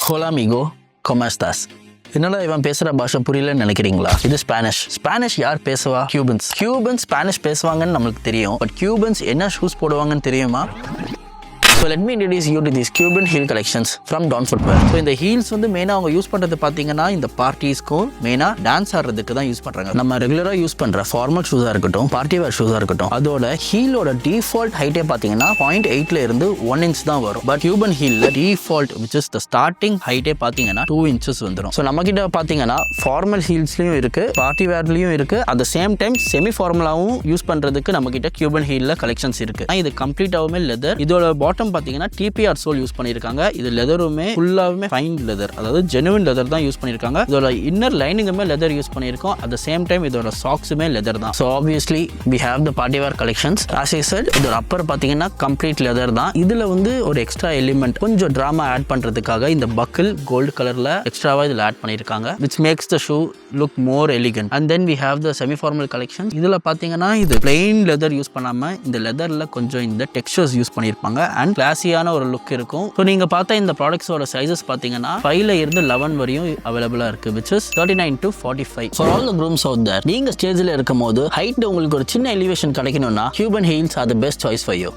Hola amigo, ¿cómo estás? என்னடா இவன் பேசுகிற பாஷை புரியலன்னு நினைக்கிறீங்களா? இது ஸ்பானிஷ் யார் பேசுவா? கியூபன்ஸ் ஸ்பானிஷ் பேசுவாங்கன்னு நம்மளுக்கு தெரியும். பட் கியூபன்ஸ் என்ன ஷூஸ் போடுவாங்கன்னு தெரியுமா? So let me introduce you to these Cuban heel collections from Don Footwear. So இந்த ஹீல்ஸ் வந்து மெயினாக அவங்க யூஸ் பண்ணுறது பார்த்தீங்கன்னா இந்த பார்ட்டிஸ்க்கும் மெயினாக டான்ஸ் ஆடுறதுக்கு தான் யூஸ் பண்ணுறாங்க. நம்ம ரெகுலராக யூஸ் பண்ணுற ஃபார்மல் ஷூஸாக இருக்கட்டும், பார்ட்டி வேர் ஷூஸாக இருக்கட்டும், அதோட ஹீலோட டிஃபால்ட் ஹைட்டே பார்த்தீங்கன்னா 0.8 இருந்து 1 inch தான் வரும். பட் கியூபன் ஹீலில் default which is the starting ஹைட்டே பார்த்தீங்கன்னா 2 inches வந்துடும். ஸோ நம்ம கிட்ட பார்த்தீங்கன்னா ஃபார்மல் ஹீல்ஸ்லையும் இருக்குது, பார்ட்டி வேர்லையும் இருக்குது, at the same time semi ஃபார்மலாகவும் யூஸ் பண்ணுறதுக்கு நம்ம கிட்ட கியூபன் ஹீலில் கலெக்ஷன்ஸ் இருக்குது. இது கம்ப்ளீட்டாகவுமே லெதர். இதோட பாட்டம் பார்த்தீங்கன்னா டிபிஆர் சோல் யூஸ் பண்ணியிருக்காங்க. இது லெதருமே ஃபுல்லாகவே ஃபைன் லெதர், அதாவது ஜெனுவின் லெதர் தான் யூஸ் பண்ணியிருக்காங்க. இதோட இன்னர் லைனிங்குமே லெதர் யூஸ் பண்ணியிருக்கோம். அட் த சேம் டைம் இதோட சாக்ஸுமே லெதர் தான். So obviously we have the party wear collections. As I said, இதோட அப்பர் பார்த்தீங்கன்னா கம்ப்ளீட் லெதர் தான். இதில் வந்து ஒரு எக்ஸ்ட்ரா எலிமெண்ட் கொஞ்சம் ட்ராமா ஆட் பண்ணுறதுக்காக இந்த பக்கிள் கோல்டு கலரில் எக்ஸ்ட்ராவாக இதில் ஆட் பண்ணியிருக்காங்க, which makes the shoe look more elegant. And then we have the semi formal collection. இதில் பார்த்தீங்கன்னா இது பிளெயின் லெதர் யூஸ் பண்ணாமல் இந்த லெதரில் கொஞ்சம் இந்த டெக்ஸ்சர்ஸ் யூஸ் பண்ணியிருப்பாங்க அண்ட் கிளாஸியான ஒரு லுக் இருக்கும். ஸோ நீங்கள் பார்த்தா இந்த ப்ராடக்ட்ஸோட சைஸஸ் பார்த்தீங்கன்னா 5 இருந்து 11 வரையும் அவைலபிளாக இருக்குது, which is 39 to 45. For all the grooms out there, நீங்கள் ஸ்டேஜில் இருக்கும் போது ஹைட் உங்களுக்கு ஒரு சின்ன எலிவேஷன் கிடைக்கணும்னா Cuban heels are the best choice for you.